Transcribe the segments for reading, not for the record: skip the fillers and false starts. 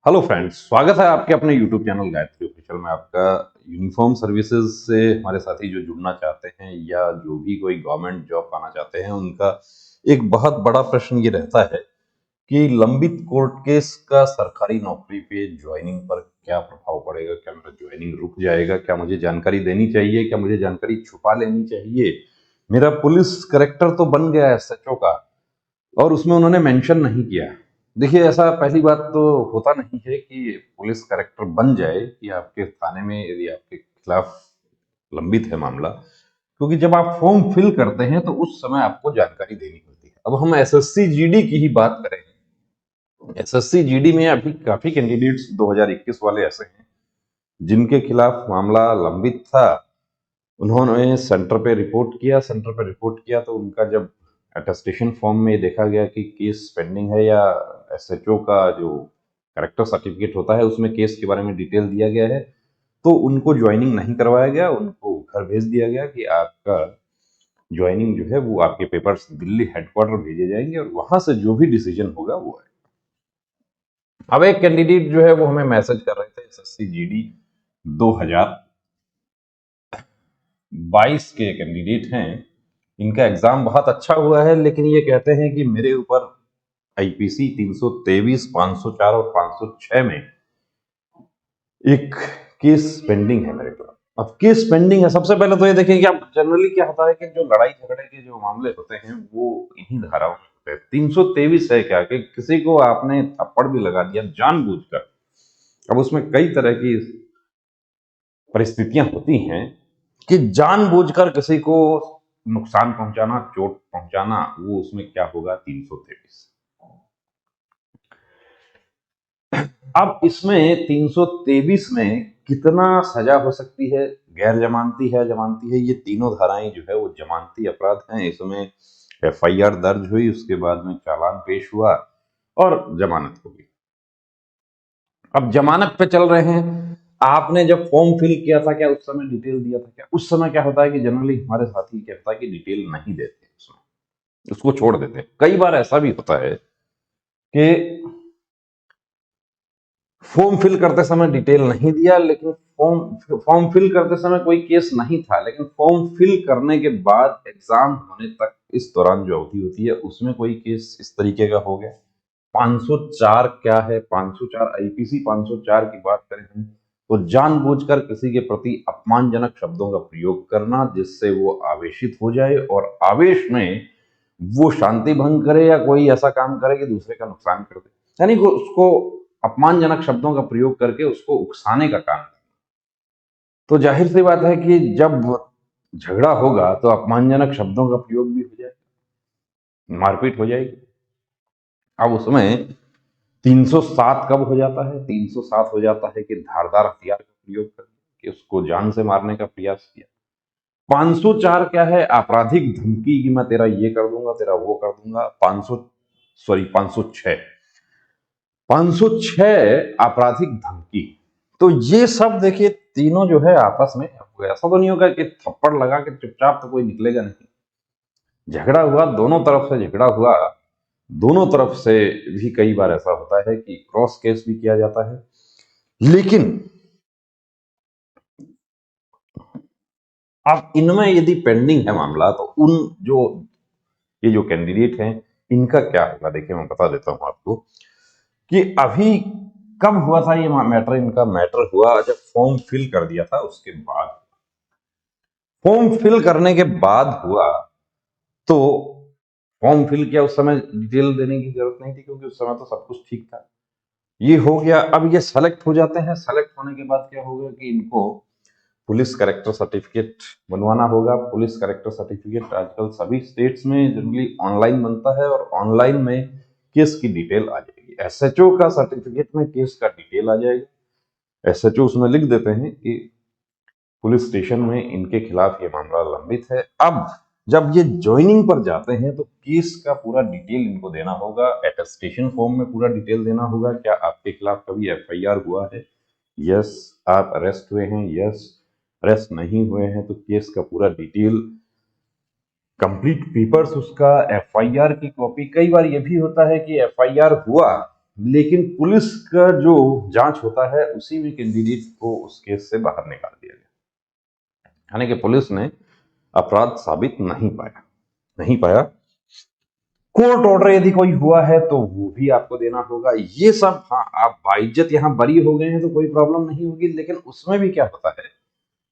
Hello friends, स्वागत है आपके अपने यूट्यूब चैनल गायत्री ऑफिशियल में। आपका यूनिफॉर्म सर्विसेज से हमारे साथी जो जुड़ना चाहते हैं या जो भी कोई गवर्नमेंट जॉब पाना चाहते हैं, उनका एक बहुत बड़ा प्रश्न ये रहता है कि लंबित कोर्ट केस का सरकारी नौकरी पे ज्वाइनिंग पर क्या प्रभाव पड़ेगा। क्या मेरा ज्वाइनिंग रुक जाएगा? क्या मुझे जानकारी देनी चाहिए? क्या मुझे जानकारी छुपा लेनी चाहिए? मेरा पुलिस करेक्टर तो बन गया है एसएचओ का, और उसमें उन्होंने मेंशन नहीं किया। देखिए, ऐसा पहली बात तो होता नहीं है कि पुलिस करेक्टर बन जाए कि आपके थाने में यदि आपके खिलाफ लंबित है मामला, क्योंकि जब आप फॉर्म फिल करते हैं तो उस समय आपको जानकारी देनी होती है। अब हम एसएससी जीडी की ही बात करें, एसएससी जीडी में अभी काफी कैंडिडेट्स 2021 वाले ऐसे हैं जिनके खिलाफ मामला लंबित था। उन्होंने सेंटर पे रिपोर्ट किया तो उनका जब अटेस्टेशन फॉर्म में देखा गया कि केस पेंडिंग है, या एसएचओ का जो करेक्टर सर्टिफिकेट होता है उसमें केस के बारे में डिटेल दिया गया है, तो उनको ज्वाइनिंग नहीं करवाया गया। उनको घर भेज दिया गया कि आपका ज्वाइनिंग जो है वो आपके पेपर्स दिल्ली हेडक्वार्टर भेजे जाएंगे और वहां से जो भी डिसीजन होगा वो है। अब एक कैंडिडेट जो है वो हमें मैसेज कर रहे थे, एसएससी जीडी 2022 के कैंडिडेट हैं। इनका एग्जाम बहुत अच्छा हुआ है, लेकिन ये कहते हैं कि मेरे ऊपर आईपीसी 323, 504 और 506 में एक केस पेंडिंग है मेरे खिलाफ। अब केस पेंडिंग है, सबसे पहले तो ये देखें कि आप जनरली क्या होता है कि जो लड़ाई झगड़े के जो मामले होते हैं वो इन्हीं धाराओं में होते हैं। 323 है क्या कि किसी को आपने थप्पड़ भी लगा दिया जानबूझकर। अब उसमें कई तरह की परिस्थितियां होती हैं कि जानबूझकर किसी को नुकसान पहुंचाना, चोट पहुंचाना, वो उसमें क्या होगा, 323। अब इसमें 323 में कितना सजा हो सकती है, गैर जमानती है, जमानती है, ये तीनों धाराएं जो है वो जमानती अपराध हैं। इसमें एफआईआर दर्ज हुई, उसके बाद में चालान पेश हुआ और जमानत हो गई। अब जमानत पे चल रहे हैं। आपने जब फॉर्म फिल किया था, क्या उस समय डिटेल दिया था? क्या उस समय क्या होता है कि जनरली हमारे साथी क्या होता है कि डिटेल नहीं देते उसमें, उसको छोड़ देते हैं। कई बार ऐसा भी होता है कि फॉर्म फिल करते समय डिटेल नहीं दिया, लेकिन फॉर्म फॉर्म फिल करते समय कोई केस नहीं था, लेकिन फॉर्म फिल करने के बाद एग्जाम होने तक इस दौरान जो अवधि होती है उसमें कोई केस इस तरीके का हो गया। 504 क्या है? 504 आईपीसी 504 की बात करें हम तो जानबूझकर किसी के प्रति अपमानजनक शब्दों का प्रयोग करना, जिससे वो आवेशित हो जाए और आवेश में वो शांति भंग करे या कोई ऐसा काम करे कि दूसरे का नुकसान कर दे, यानी कि उसको अपमानजनक शब्दों का प्रयोग करके उसको उकसाने का काम। तो जाहिर सी बात है कि जब झगड़ा होगा तो अपमानजनक शब्दों का प्रयोग भी हो जाएगा, मारपीट हो जाएगी। अब उसमें 307 कब हो जाता है? 307 हो जाता है कि धारदार हथियार का प्रयोग करके उसको जान से मारने का प्रयास किया। 504 क्या है? आपराधिक धमकी कि मैं तेरा ये कर दूंगा, तेरा वो कर दूंगा। 506 आपराधिक धमकी। तो ये सब देखिए तीनों जो है आपस में, ऐसा तो नहीं होगा कि थप्पड़ लगा के चुपचाप तो कोई निकलेगा नहीं। झगड़ा हुआ, दोनों तरफ से झगड़ा हुआ, दोनों तरफ से भी कई बार ऐसा होता है कि क्रॉस केस भी किया जाता है। लेकिन अब इनमें यदि पेंडिंग है मामला तो उन जो ये जो कैंडिडेट हैं इनका क्या होगा, देखिए मैं बता देता हूं आपको कि अभी कब हुआ था ये मैटर। इनका मैटर हुआ जब फॉर्म फिल कर दिया था उसके बाद। फॉर्म फिल करने के बाद हुआ तो फॉर्म फिल किया, उस समय डिटेल देने की जरूरत नहीं थी क्योंकि उस समय तो सब कुछ ठीक था। ये हो गया, अब ये सेलेक्ट हो जाते हैं। सेलेक्ट होने के बाद क्या होगा कि इनको पुलिस कैरेक्टर सर्टिफिकेट बनवाना होगा। पुलिस कैरेक्टर सर्टिफिकेट आजकल सभी स्टेट्स में जनरली ऑनलाइन बनता है और ऑनलाइन में केस की डिटेल आ जाएगी। एसएचओ का सर्टिफिकेट में केस का डिटेल आ जाएगा। एसएचओ उसमें लिख देते हैं कि पुलिस स्टेशन में इनके खिलाफ ये मामला लंबित है। अब जब ये ज्वाइनिंग पर जाते हैं तो केस का पूरा डिटेल इनको देना होगा। अटेस्टेशन फॉर्म में पूरा डिटेल देना होगा। क्या आपके खिलाफ कभी एफआईआर हुआ है? यस। आप अरेस्ट हुए हैं? यस। अरेस्ट नहीं हुए हैं तो केस का पूरा डिटेल, कंप्लीट पेपर्स, उसका एफआईआर की कॉपी। कई बार ये भी होता है कि एफआईआर हुआ लेकिन पुलिस का जो जांच होता है उसी में कैंडिडेट को उस केस से बाहर निकाल दिया गया। यानी कि पुलिस ने अपराध साबित नहीं पाया। कोर्ट ऑर्डर यदि कोई हुआ है तो वो भी आपको देना होगा। ये सब, हाँ, आप बाइज्जत यहाँ बरी हो गए हैं तो कोई प्रॉब्लम नहीं होगी, लेकिन उसमें भी क्या होता है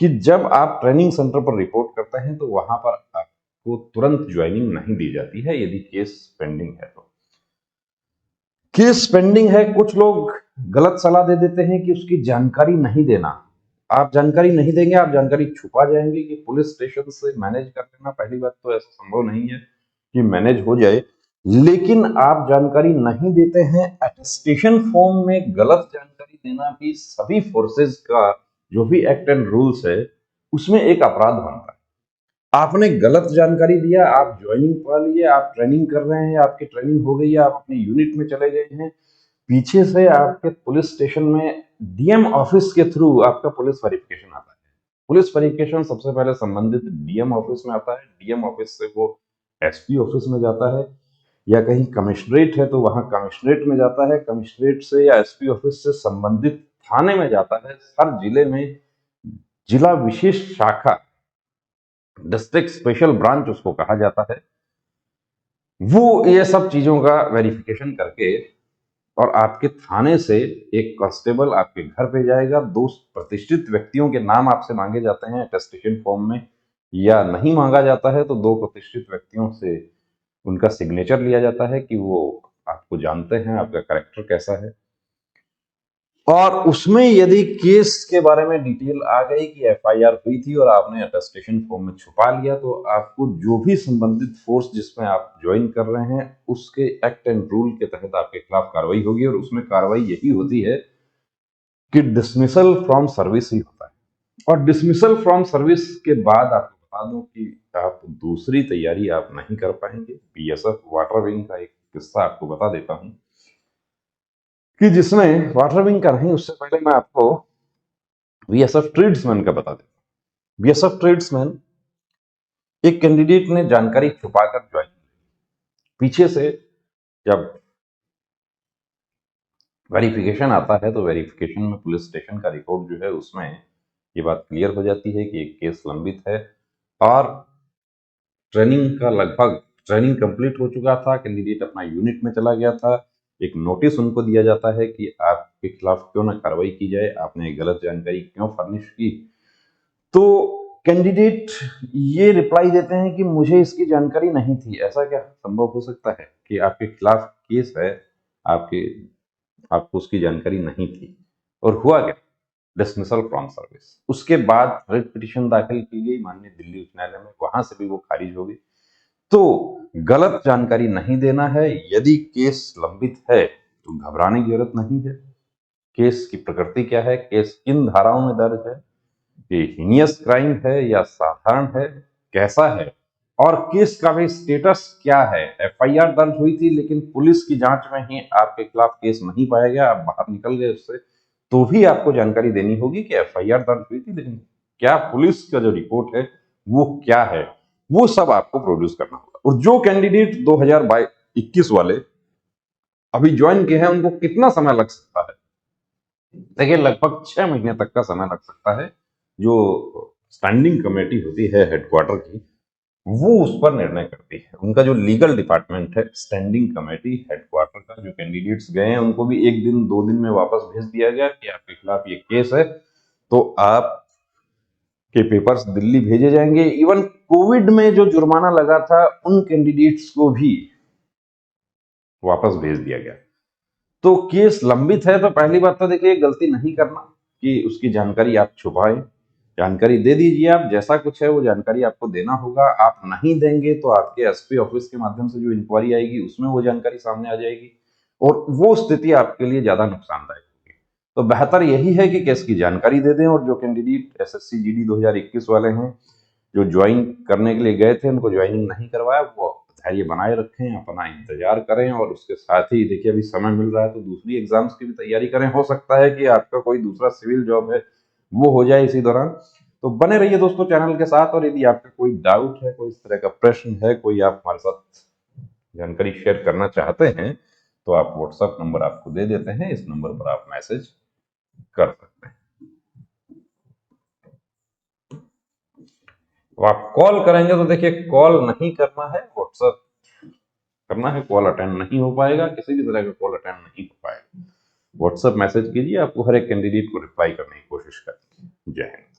कि जब आप ट्रेनिंग सेंटर पर रिपोर्ट करते हैं तो वहां पर आपको तुरंत ज्वाइनिंग नहीं दी जाती है यदि केस पेंडिंग है तो। केस पेंडिंग है, कुछ लोग गलत सलाह दे देते हैं कि उसकी जानकारी नहीं देना। आप जानकारी नहीं देंगे, आप जानकारी छुपा जाएंगे कि पुलिस स्टेशन से मैनेज कर लेना। पहली बात तो ऐसा संभव नहीं है कि मैनेज हो जाए, लेकिन आप जानकारी नहीं देते हैं। अटेस्टेशन फॉर्म में गलत जानकारी देना भी सभी फोर्सेस का जो भी एक्ट एंड रूल्स है उसमें एक अपराध बनता है। आपने गलत जानकारी दिया, आप ज्वाइनिंग पा लिए, आप ट्रेनिंग कर रहे हैं, आपकी ट्रेनिंग हो गई है, आप अपनी यूनिट में चले गए हैं, पीछे से आपके पुलिस स्टेशन में डीएम ऑफिस के थ्रू आपका पुलिस वेरिफिकेशन आता है। पुलिस वेरिफिकेशन सबसे पहले संबंधित डीएम ऑफिस में आता है, डीएम ऑफिस से वो एसपी ऑफिस में जाता है, या कहीं कमिश्नरेट है तो वहां कमिश्नरेट में जाता है, कमिश्नरेट से या एसपी ऑफिस से संबंधित थाने में जाता है। हर जिले में जिला विशेष शाखा, डिस्ट्रिक्ट स्पेशल ब्रांच उसको कहा जाता है, वो ये सब चीजों का वेरिफिकेशन करके और आपके थाने से एक कांस्टेबल आपके घर पे जाएगा। 2 प्रतिष्ठित व्यक्तियों के नाम आपसे मांगे जाते हैं अटेस्टेशन फॉर्म में, या नहीं मांगा जाता है तो 2 प्रतिष्ठित व्यक्तियों से उनका सिग्नेचर लिया जाता है कि वो आपको जानते हैं, आपका कैरेक्टर कैसा है। और उसमें यदि केस के बारे में डिटेल आ गई कि एफआईआर हुई थी और आपने अटेस्टेशन फॉर्म में छुपा लिया, तो आपको जो भी संबंधित फोर्स जिसमें आप ज्वाइन कर रहे हैं उसके एक्ट एंड रूल के तहत आपके खिलाफ कार्रवाई होगी। और उसमें कार्रवाई यही होती है कि डिसमिसल फ्रॉम सर्विस ही होता है। और डिसमिसल फ्रॉम सर्विस के बाद आपको बता दूं कि आप दूसरी तैयारी आप नहीं कर पाएंगे। बीएसएफ वाटर विंग का एक किस्सा आपको बता देता हूं कि जिसमें वाटर विंग का नहीं, उससे पहले मैं आपको बीएसएफ ट्रेड्समैन का बता देता हूं। बीएसएफ ट्रेड्समैन, एक कैंडिडेट ने जानकारी छुपाकर ज्वाइन की। पीछे से जब वेरिफिकेशन आता है तो वेरिफिकेशन में पुलिस स्टेशन का रिकॉर्ड जो है उसमें ये बात क्लियर हो जाती है कि एक केस लंबित है और ट्रेनिंग कंप्लीट हो चुका था, कैंडिडेट अपना यूनिट में चला गया था। एक नोटिस उनको दिया जाता है कि आपके खिलाफ क्यों ना कार्रवाई की जाए, आपने गलत जानकारी क्यों फर्निश की। तो कैंडिडेट ये रिप्लाई देते हैं कि मुझे इसकी जानकारी नहीं थी। ऐसा क्या संभव हो सकता है कि आपके खिलाफ केस है, आपके आपको उसकी जानकारी नहीं थी? और हुआ क्या? Dismissal from service. उसके बाद रिट पिटीशन दाखिल की गई माननीय दिल्ली उच्च न्यायालय में, वहां से भी वो खारिज हो गई। तो गलत जानकारी नहीं देना है। यदि केस लंबित है तो घबराने की जरूरत नहीं है। केस की प्रकृति क्या है, केस किन धाराओं में दर्ज है, ये हीनियस क्राइम है या साधारण है, कैसा है, और केस का भी स्टेटस क्या है। एफआईआर दर्ज हुई थी लेकिन पुलिस की जांच में ही आपके खिलाफ केस नहीं पाया गया, आप बाहर निकल गए उससे, तो भी आपको जानकारी देनी होगी कि एफआईआर दर्ज हुई थी लेकिन क्या पुलिस का जो रिपोर्ट है वो क्या है, वो सब आपको प्रोड्यूस करना होगा। और जो कैंडिडेट 2021 वाले अभी ज्वाइन किए हैं उनको कितना समय लग सकता है? देखिए, लगभग 6 महीने तक का समय लग सकता है। जो स्टैंडिंग कमेटी होती है हेडक्वार्टर की, वो उस पर निर्णय करती है। उनका जो लीगल डिपार्टमेंट है, स्टैंडिंग कमेटी हेडक्वार्टर का, जो कैंडिडेट्स गए हैं उनको भी 1 दिन 2 दिन में वापस भेज दिया गया कि आपके खिलाफ ये केस है, तो आप के पेपर्स दिल्ली भेजे जाएंगे। इवन कोविड में जो जुर्माना लगा था उन कैंडिडेट्स को भी वापस भेज दिया गया। तो केस लंबित है तो पहली बात तो देखिए, गलती नहीं करना कि उसकी जानकारी आप छुपाएं। जानकारी दे दीजिए, आप जैसा कुछ है वो जानकारी आपको देना होगा। आप नहीं देंगे तो आपके एसपी ऑफिस के माध्यम से जो इंक्वायरी आएगी उसमें वो जानकारी सामने आ जाएगी और वो स्थिति आपके लिए ज्यादा नुकसानदायक होगी। तो बेहतर यही है कि केस की जानकारी दे दें। और जो कैंडिडेट एसएससी जीडी 2021 वाले हैं, जो ज्वाइन करने के लिए गए थे, उनको ज्वाइनिंग नहीं करवाया, वो धैर्य बनाए रखें, अपना इंतजार करें। और उसके साथ ही देखिए, अभी समय मिल रहा है तो दूसरी एग्जाम्स की भी तैयारी करें। हो सकता है कि आपका कोई दूसरा सिविल जॉब है वो हो जाए इसी दौरान। तो बने रहिए दोस्तों चैनल के साथ। और यदि आपका कोई डाउट है, कोई इस तरह का प्रश्न है, कोई आप हमारे साथ जानकारी शेयर करना चाहते हैं, तो आप व्हाट्सएप नंबर आपको दे देते हैं, इस नंबर पर आप मैसेज कर सकते हैं। तो आप कॉल करेंगे तो देखिए कॉल नहीं करना है, व्हाट्सएप करना है, कॉल अटेंड नहीं हो पाएगा, किसी भी तरह का कॉल अटेंड नहीं हो पाएगा। व्हाट्सएप मैसेज कीजिए, आपको हर एक कैंडिडेट को रिप्लाई करने की कोशिश करेंगे। जय हिंद।